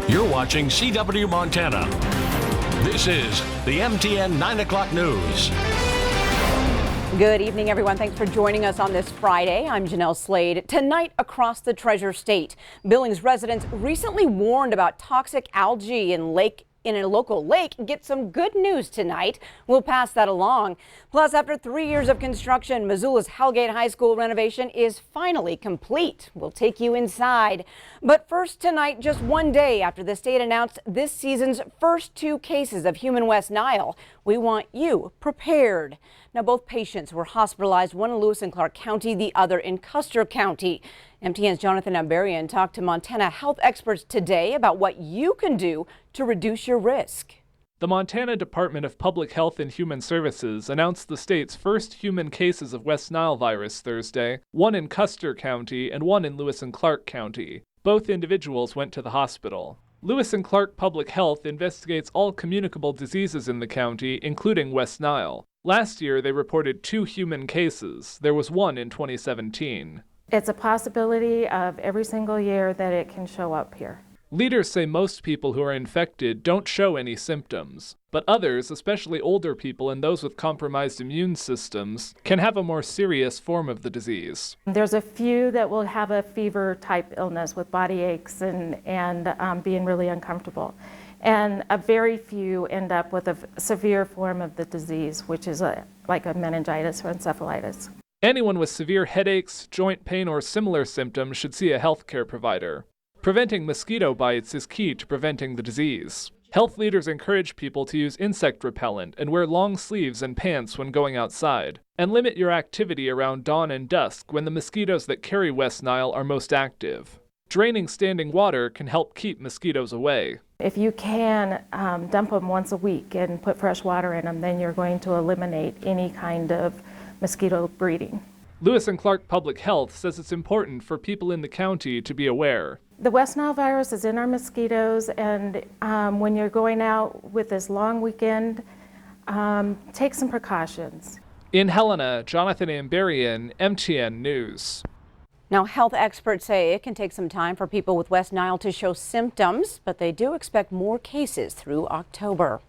You're watching CW Montana. This is the MTN 9 o'clock news. Good evening, everyone. Thanks for joining us on this Friday. I'm Jeanelle Slade. Tonight across the Treasure State, Billings residents recently warned about toxic algae in a local lake. Get some good news tonight. We'll pass that along. Plus, after 3 years of construction, Missoula's Algae High School renovation is finally complete. We'll take you inside. But first tonight, just one day after the state announced this season's first 2 cases of human West Nile, we want you prepared. Now, both patients were hospitalized, one in Lewis and Clark County, the other in Custer County. MTN's Jonathan Ambarian talked to Montana health experts today about what you can do to reduce your risk. The Montana Department of Public Health and Human Services announced the state's first human cases of West Nile virus Thursday, one in Custer County and one in Lewis and Clark County. Both individuals went to the hospital. Lewis and Clark Public Health investigates all communicable diseases in the county, including West Nile. Last year, they reported 2 human cases. There was one in 2017. It's a possibility of every single year that it can show up here. Leaders say most people who are infected don't show any symptoms, but others, especially older people and those with compromised immune systems, can have a more serious form of the disease. There's a few that will have a fever-type illness with body aches and being really uncomfortable. And a very few end up with a severe form of the disease, which is like a meningitis or encephalitis. Anyone with severe headaches, joint pain, or similar symptoms should see a healthcare provider. Preventing mosquito bites is key to preventing the disease. Health leaders encourage people to use insect repellent and wear long sleeves and pants when going outside. And limit your activity around dawn and dusk when the mosquitoes that carry West Nile are most active. Draining standing water can help keep mosquitoes away. If you can dump them once a week and put fresh water in them, then you're going to eliminate any kind of mosquito breeding. Lewis and Clark Public Health says it's important for people in the county to be aware. The West Nile virus is in our mosquitoes, and when you're going out with this long weekend, take some precautions. In Helena, Jonathan Ambarian, MTN News. Now, health experts say it can take some time for people with West Nile to show symptoms, but they do expect more cases through October.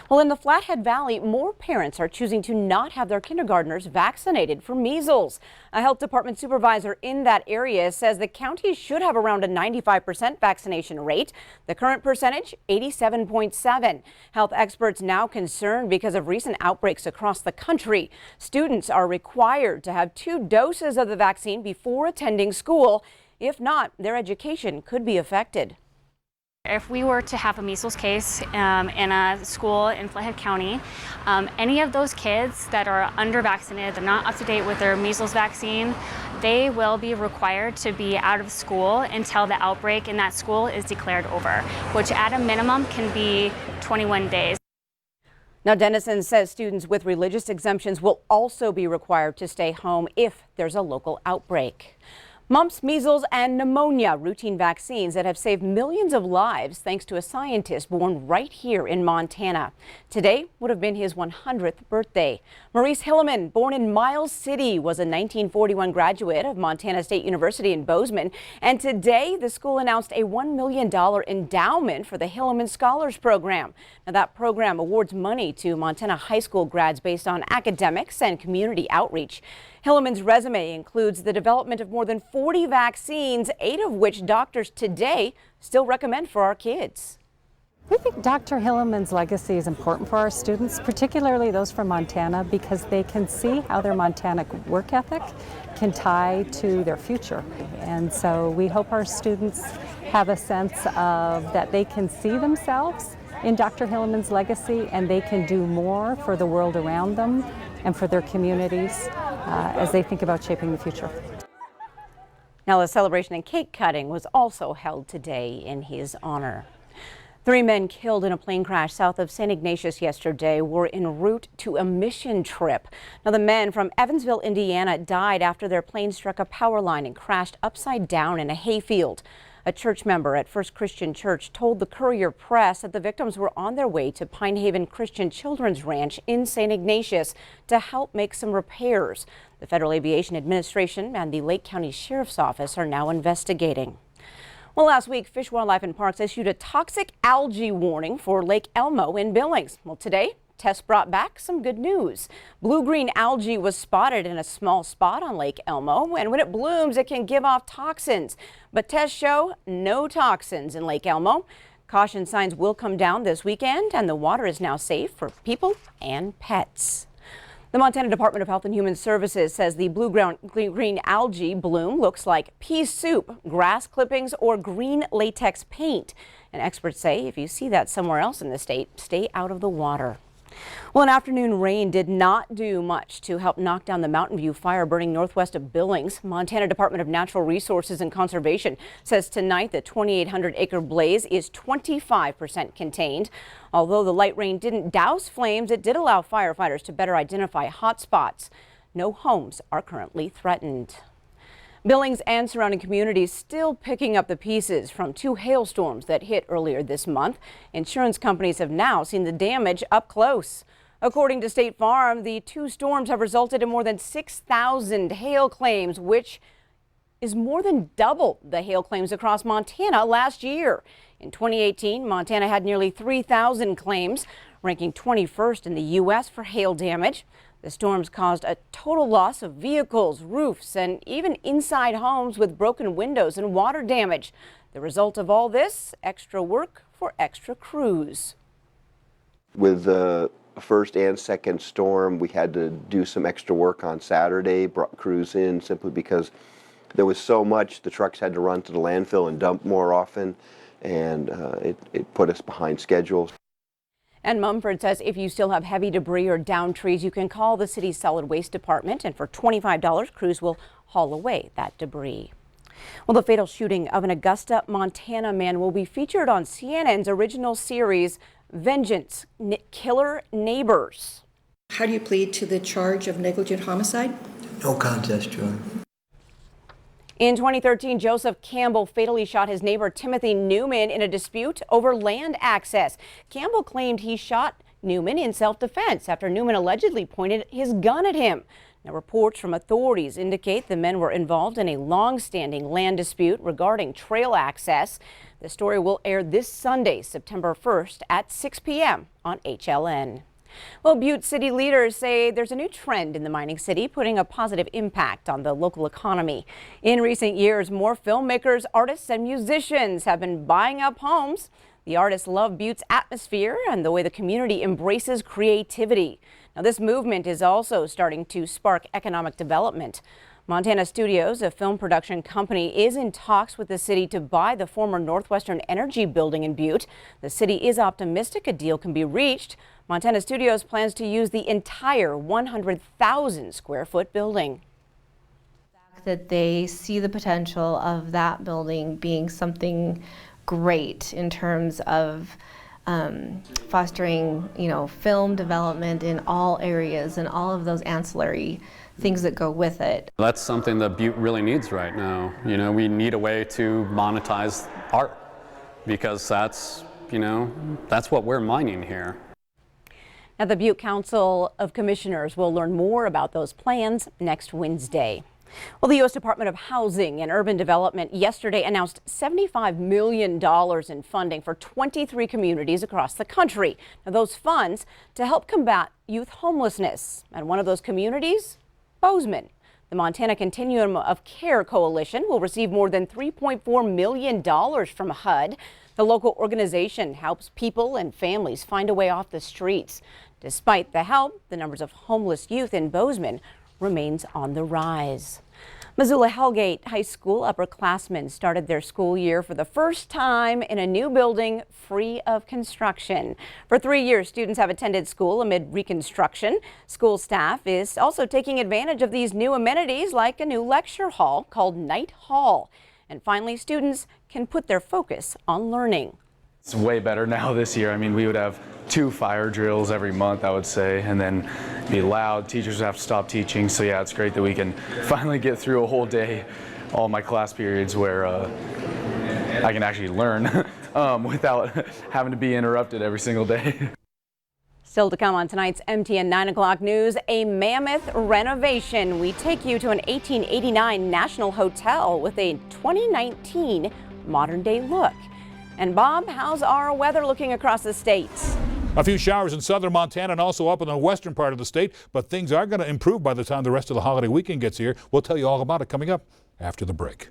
Well, in the Flathead Valley, more parents are choosing to not have their kindergartners vaccinated for measles. A health department supervisor in that area says the county should have around a 95% vaccination rate. The current percentage, 87.7. Health experts now concerned because of recent outbreaks across the country. Students are required to have 2 doses of the vaccine before attending school. If not, their education could be affected. If we were to have a measles case in a school in Flathead County, any of those kids that are under-vaccinated, they're not up to date with their measles vaccine, they will be required to be out of school until the outbreak in that school is declared over, which at a minimum can be 21 days. Now, Dennison says students with religious exemptions will also be required to stay home if there's a local outbreak. Mumps, measles, and pneumonia, routine vaccines that have saved millions of lives thanks to a scientist born right here in Montana. Today would have been his 100th birthday. Maurice Hillman, born in Miles City, was a 1941 graduate of Montana State University in Bozeman. And today, the school announced a $1 million endowment for the Hillman Scholars Program. Now, that program awards money to Montana high school grads based on academics and community outreach. Hillman's resume includes the development of more than 40 vaccines, 8 of which doctors today still recommend for our kids. We think Dr. Hillman's legacy is important for our students, particularly those from Montana, because they can see how their Montana work ethic can tie to their future. And so we hope our students have a sense of that they can see themselves in Dr. Hillman's legacy and they can do more for the world around them and for their communities as they think about shaping the future. Now, a celebration and cake cutting was also held today in his honor. 3 men killed in a plane crash south of St. Ignatius yesterday were en route to a mission trip. Now, the men from Evansville, Indiana, died after their plane struck a power line and crashed upside down in a hayfield. A church member at First Christian Church told the Courier Press that the victims were on their way to Pine Haven Christian Children's Ranch in St. Ignatius to help make some repairs. The Federal Aviation Administration and the Lake County Sheriff's Office are now investigating. Well, last week, Fish, Wildlife and Parks issued a toxic algae warning for Lake Elmo in Billings. Well, today, tests brought back some good news. Blue-green algae was spotted in a small spot on Lake Elmo, and when it blooms, it can give off toxins. But tests show no toxins in Lake Elmo. Caution signs will come down this weekend, and the water is now safe for people and pets. The Montana Department of Health and Human Services says the blue-green algae bloom looks like pea soup, grass clippings, or green latex paint. And experts say if you see that somewhere else in the state, stay out of the water. Well, an afternoon rain did not do much to help knock down the Mountain View fire burning northwest of Billings. Montana Department of Natural Resources and Conservation says tonight the 2,800-acre blaze is 25% contained. Although the light rain didn't douse flames, it did allow firefighters to better identify hot spots. No homes are currently threatened. Billings and surrounding communities still picking up the pieces from two hailstorms that hit earlier this month. Insurance companies have now seen the damage up close. According to State Farm, the two storms have resulted in more than 6,000 hail claims, which is more than double the hail claims across Montana last year. In 2018, Montana had nearly 3,000 claims, ranking 21st in the U.S. for hail damage. The storms caused a total loss of vehicles, roofs, and even inside homes with broken windows and water damage. The result of all this, extra work for extra crews. With the first and second storm, we had to do some extra work on Saturday, brought crews in simply because there was so much. The trucks had to run to the landfill and dump more often, and it put us behind schedule. And Mumford says if you still have heavy debris or downed trees, you can call the city's solid waste department, and for $25, crews will haul away that debris. Well, the fatal shooting of an Augusta, Montana man will be featured on CNN's original series, Vengeance, Killer Neighbors. How do you plead to the charge of negligent homicide? No contest, Joy. In 2013, Joseph Campbell fatally shot his neighbor Timothy Newman in a dispute over land access. Campbell claimed he shot Newman in self-defense after Newman allegedly pointed his gun at him. Now, reports from authorities indicate the men were involved in a long-standing land dispute regarding trail access. The story will air this Sunday, September 1st at 6 p.m. on HLN. Well, Butte city leaders say there's a new trend in the mining city, putting a positive impact on the local economy. In recent years, more filmmakers, artists, and musicians have been buying up homes. The artists love Butte's atmosphere and the way the community embraces creativity. Now, this movement is also starting to spark economic development. Montana Studios, a film production company, is in talks with the city to buy the former Northwestern Energy building in Butte. The city is optimistic a deal can be reached. Montana Studios plans to use the entire 100,000 square foot building. That they see the potential of that building being something great in terms of fostering, film development in all areas and all of those ancillary things that go with it. That's something that Butte really needs right now. We need a way to monetize art because that's what we're mining here. Now, the Butte Council of Commissioners will learn more about those plans next Wednesday. Well, the U.S. Department of Housing and Urban Development yesterday announced $75 million in funding for 23 communities across the country. Now, those funds to help combat youth homelessness. And one of those communities, Bozeman. The Montana Continuum of Care Coalition will receive more than $3.4 million from HUD. The local organization helps people and families find a way off the streets. Despite the help, the numbers of homeless youth in Bozeman remains on the rise. Missoula Hellgate High School upperclassmen started their school year for the first time in a new building free of construction. For 3 years, students have attended school amid reconstruction. School staff is also taking advantage of these new amenities like a new lecture hall called Night Hall. And finally, students can put their focus on learning. It's way better now this year. I mean, we would have 2 fire drills every month, I would say, and then be loud. Teachers would have to stop teaching. So yeah, it's great that we can finally get through a whole day, all my class periods where I can actually learn without having to be interrupted every single day. Still to come on tonight's MTN 9 o'clock news, a mammoth renovation. We take you to an 1889 National Hotel with a 2019 modern-day look. And Bob, how's our weather looking across the state? A few showers in southern Montana and also up in the western part of the state, but things are going to improve by the time the rest of the holiday weekend gets here. We'll tell you all about it coming up after the break.